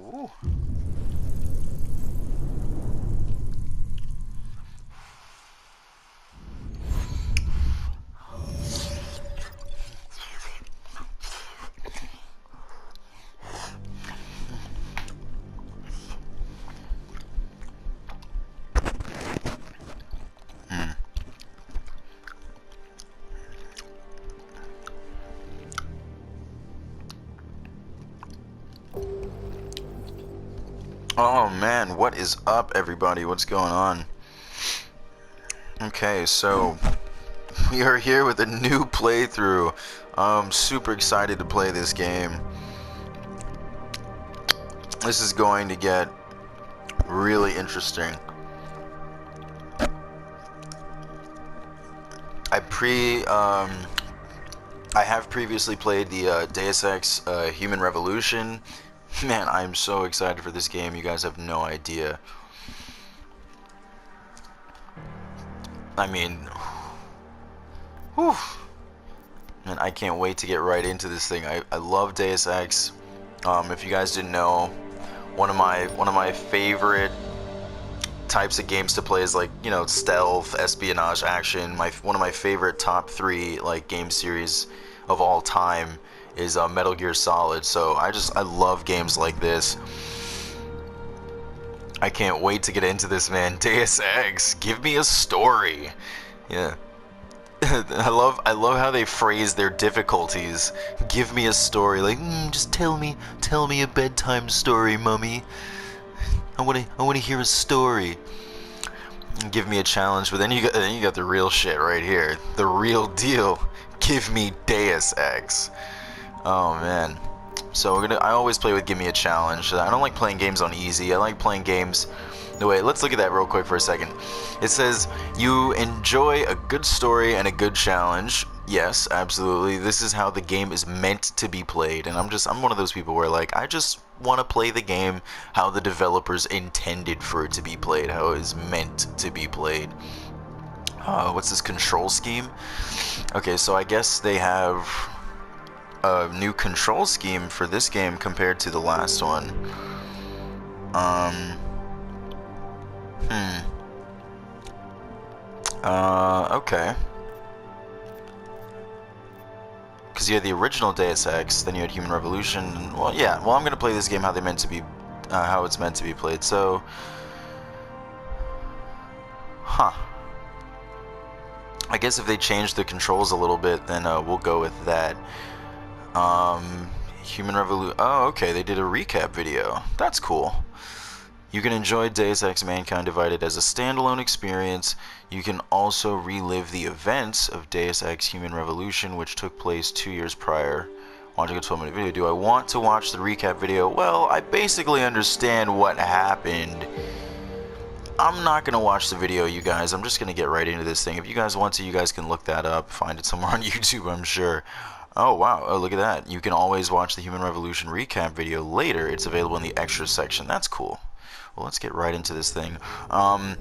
Ooh. Oh man, what is up everybody? What's going on? Okay, so we are here with a new playthrough. I'm super excited to play this game. This is going to get really interesting. I have previously played the Deus Ex Human Revolution. Man, I'm so excited for this game. You guys have no idea. I mean, whew. Man, I can't wait to get right into this thing. I love Deus Ex. If you guys didn't know, one of my favorite types of games to play is, like, you know, stealth, espionage, action. One of my favorite top 3 like game series of all time is Metal Gear Solid. So I love games like this. I can't wait to get into this, man. Deus Ex, give me a story. Yeah. I love how they phrase their difficulties. Give me a story, like, just tell me a bedtime story, mummy. I want to hear a story. Give me a challenge, but then you got the real shit right here, the real deal. Give me Deus Ex. Oh man. So I always play with give me a challenge. I don't like playing games on easy. I like playing games. No, wait, let's look at that real quick for a second. It says you enjoy a good story and a good challenge. Yes, absolutely. This is how the game is meant to be played, and I'm one of those people where, like, I just want to play the game how the developers intended for it to be played, how it is meant to be played. What's this control scheme? Okay, so I guess they have a new control scheme for this game compared to the last one. Okay. Because you had the original Deus Ex, then you had Human Revolution. Well, yeah. Well, I'm gonna play this game how how it's meant to be played. So, huh. I guess if they change the controls a little bit, then we'll go with that. Human Revolution. Oh, okay. They did a recap video. That's cool. You can enjoy Deus Ex Mankind Divided as a standalone experience. You can also relive the events of Deus Ex Human Revolution, which took place 2 years prior. Watching a 12-minute video. Do I want to watch the recap video? Well, I basically understand what happened. I'm not going to watch the video, you guys. I'm just going to get right into this thing. If you guys want to, you guys can look that up. Find it somewhere on YouTube, I'm sure. Oh, wow. Oh, look at that. You can always watch the Human Revolution recap video later. It's available in the extras section. That's cool. Well, let's get right into this thing. I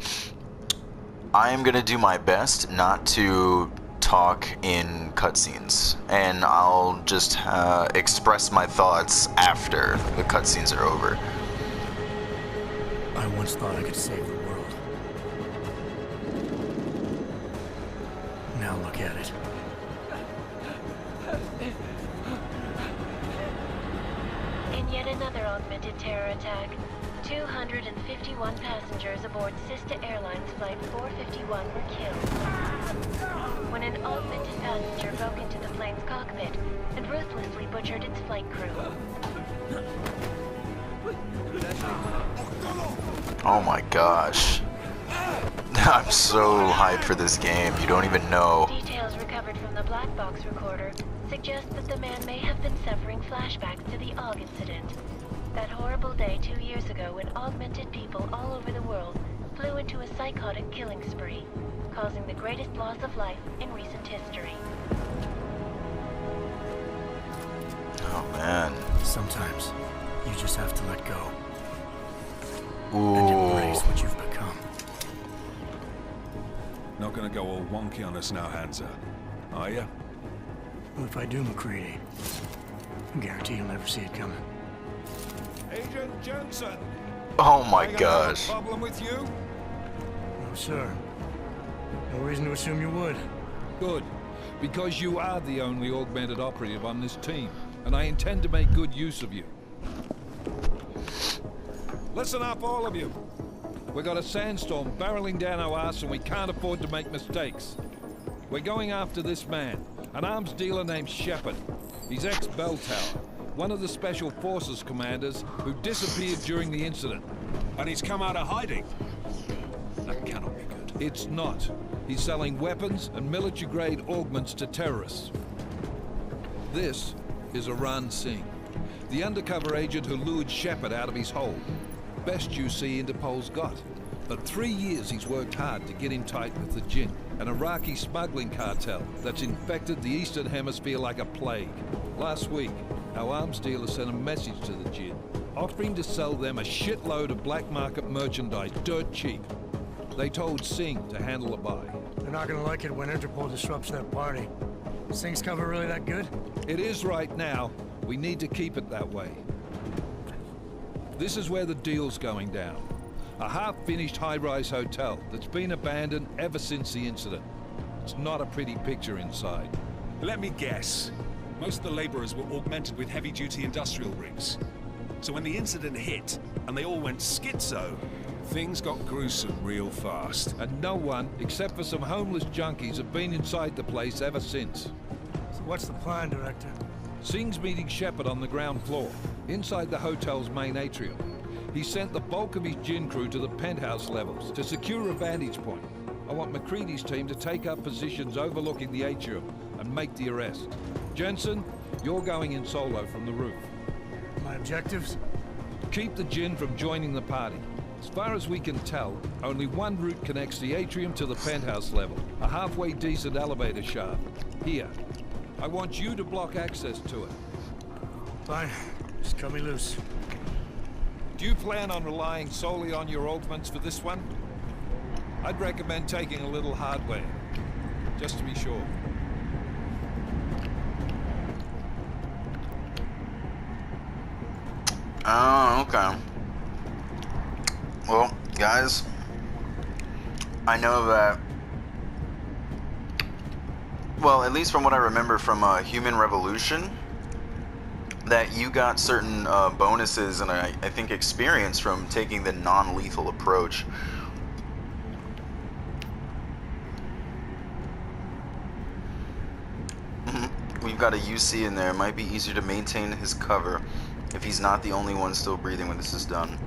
am going to do my best not to talk in cutscenes, and I'll just express my thoughts after the cutscenes are over. I once thought I could save the world. Now look at it. In yet another augmented terror attack, 251 passengers aboard Sister Airlines Flight 451 were killed when an augmented passenger broke into the plane's cockpit and ruthlessly butchered its flight crew. Oh my gosh. I'm so hyped for this game, you don't even know. Details recovered from the black box recorder suggest that the man may have been suffering flashbacks to the AUG incident. That horrible day 2 years ago when augmented people all over the world flew into a psychotic killing spree, causing the greatest loss of life in recent history. Oh man. Sometimes you just have to let go. Ooh. And embrace what you've become. Not gonna go all wonky on us now, Hansa, are ya? Well, if I do, McCready, I guarantee you'll never see it coming. Agent Jensen! Oh my Am I gonna have a gosh. problem with you? No, sir. No reason to assume you would. Good, because you are the only augmented operative on this team, and I intend to make good use of you. Listen up, all of you. We got a sandstorm barreling down our ass and we can't afford to make mistakes. We're going after this man, an arms dealer named Shepard. He's ex-Bell Tower, one of the Special Forces commanders who disappeared during the incident. And he's come out of hiding. That cannot be good. It's not. He's selling weapons and military-grade augments to terrorists. This is Aran Singh, the undercover agent who lured Shepard out of his hole. Best you see Interpol's got. For 3 years he's worked hard to get in tight with the Jinn, an Iraqi smuggling cartel that's infected the Eastern Hemisphere like a plague. Last week, our arms dealer sent a message to the Jinn, offering to sell them a shitload of black market merchandise dirt cheap. They told Singh to handle the buy. They're not gonna like it when Interpol disrupts their party. Singh's cover really that good? It is right now. We need to keep it that way. This is where the deal's going down. A half-finished high-rise hotel that's been abandoned ever since the incident. It's not a pretty picture inside. Let me guess. Most of the laborers were augmented with heavy-duty industrial rigs. So when the incident hit, and they all went schizo, things got gruesome real fast. And no one, except for some homeless junkies, have been inside the place ever since. So what's the plan, Director? Singh's meeting Shepard on the ground floor, inside the hotel's main atrium. He sent the bulk of his Jinn crew to the penthouse levels to secure a vantage point. I want McCready's team to take up positions overlooking the atrium and make the arrest. Jensen, you're going in solo from the roof. My objectives? Keep the Jinn from joining the party. As far as we can tell, only one route connects the atrium to the penthouse level, a halfway decent elevator shaft. Here. I want you to block access to it. Fine. Just cut me loose. Do you plan on relying solely on your augments for this one? I'd recommend taking a little hardware, just to be sure. Oh, okay. Well, guys, I know that, well, at least from what I remember from Human Revolution, that you got certain bonuses and I think experience from taking the non-lethal approach. We've got a UC in there. It might be easier to maintain his cover if he's not the only one still breathing when this is done.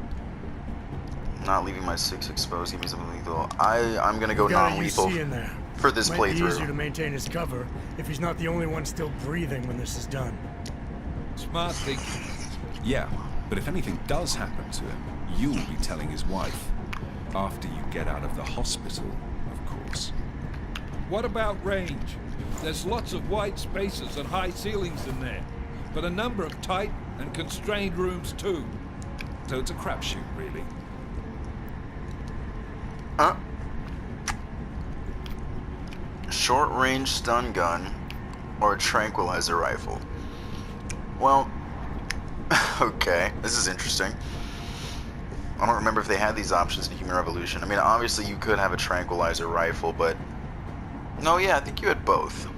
Not leaving my 6 exposed. Give me something lethal. I'm gonna go non-lethal for this Might playthrough. be easier to maintain his cover if he's not the only one still breathing when this is done. Smart thinking. Yeah, but if anything does happen to him, you'll be telling his wife. After you get out of the hospital, of course. What about range? There's lots of wide spaces and high ceilings in there, but a number of tight and constrained rooms too. So it's a crapshoot, really. Short-range stun gun or a tranquilizer rifle. Well, okay, this is interesting. I don't remember if they had these options in Human Revolution. I mean, obviously you could have a tranquilizer rifle, but... No, yeah, I think you had both.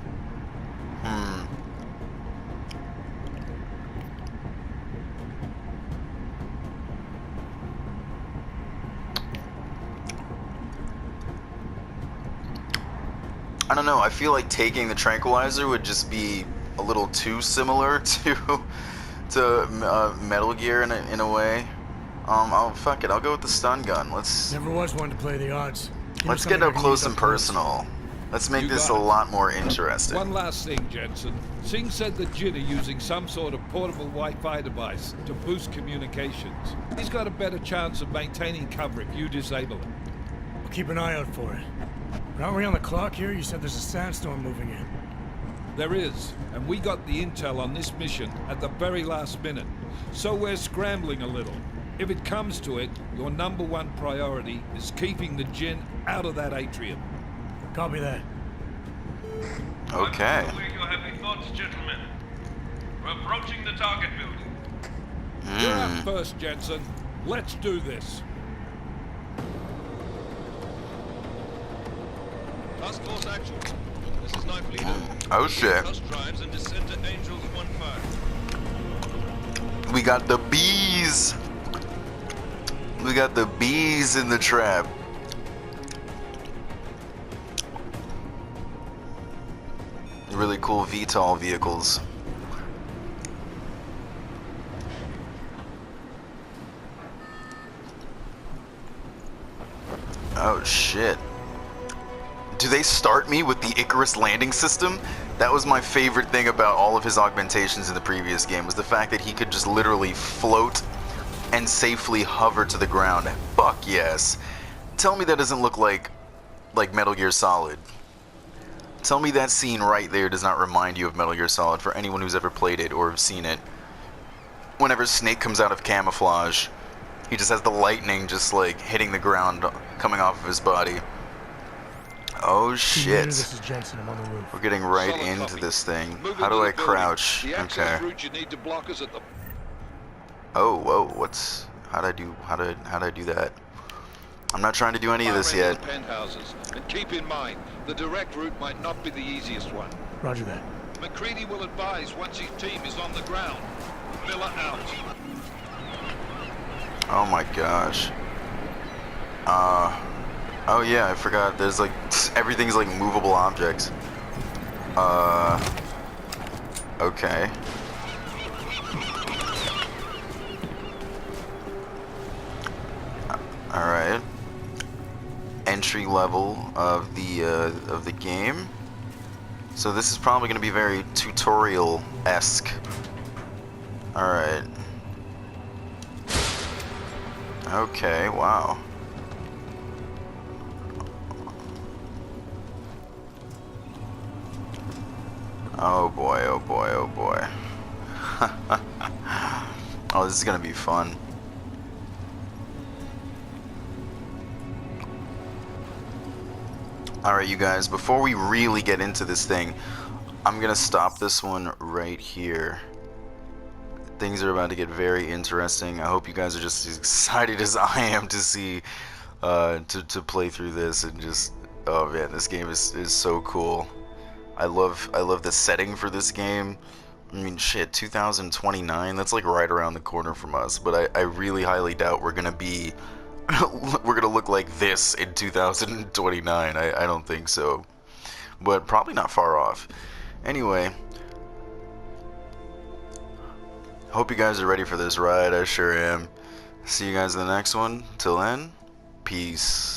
I don't know, I feel like taking the tranquilizer would just be a little too similar to Metal Gear in a way. Oh, fuck it, I'll go with the stun gun. Never was one to play the odds. Let's get up close and personal. Let's make this a lot more interesting. One last thing, Jensen. Singh said the Jinn are using some sort of portable Wi-Fi device to boost communications. He's got a better chance of maintaining cover if you disable it. We'll keep an eye out for it. But aren't we on the clock here? You said there's a sandstorm moving in. There is, and we got the intel on this mission at the very last minute. So we're scrambling a little. If it comes to it, your #1 priority is keeping the Jinn out of that atrium. Copy that. Okay. Your heavy thoughts, gentlemen. We're approaching the target building. You're up first, Jensen. Let's do this. Task Force action. This is Knife Leader. Oh shit. Trust drives and descend to Angels 1-5. We got the bees. We got the bees in the trap. Really cool VTOL vehicles. Oh shit. Do they start me with the Icarus landing system? That was my favorite thing about all of his augmentations in the previous game, was the fact that he could just literally float and safely hover to the ground. Fuck yes. Tell me that doesn't look like Metal Gear Solid. Tell me that scene right there does not remind you of Metal Gear Solid for anyone who's ever played it or seen it. Whenever Snake comes out of camouflage, he just has the lightning just like hitting the ground coming off of his body. Oh shit. This is Jensen. I'm on the roof. We're getting right Solid into copy. this thing. Move How into do the I building. crouch? The access Okay. route you need to block us at the... Oh, whoa, what's... How'd I do that? I'm not trying to do any of this far end yet. of the penthouses. And keep in mind, the direct route might not be the easiest one. Roger that. McCready will advise once his team is on the ground. Miller out. Oh my gosh. Oh yeah, I forgot. There's like, everything's like movable objects. Okay. Alright. Entry level of the game. So this is probably going to be very tutorial-esque. Alright. Okay, wow. Oh boy, oh boy, oh boy. Oh, this is gonna be fun. Alright, you guys, before we really get into this thing, I'm gonna stop this one right here. Things are about to get very interesting. I hope you guys are just as excited as I am to see, to play through this and just, oh man, this game is so cool. I love the setting for this game. I mean, shit, 2029, that's like right around the corner from us, but I really highly doubt we're gonna be, we're gonna look like this in 2029. I don't think so, but probably not far off. Anyway, hope you guys are ready for this ride. I sure am. See you guys in the next one. Till then, peace.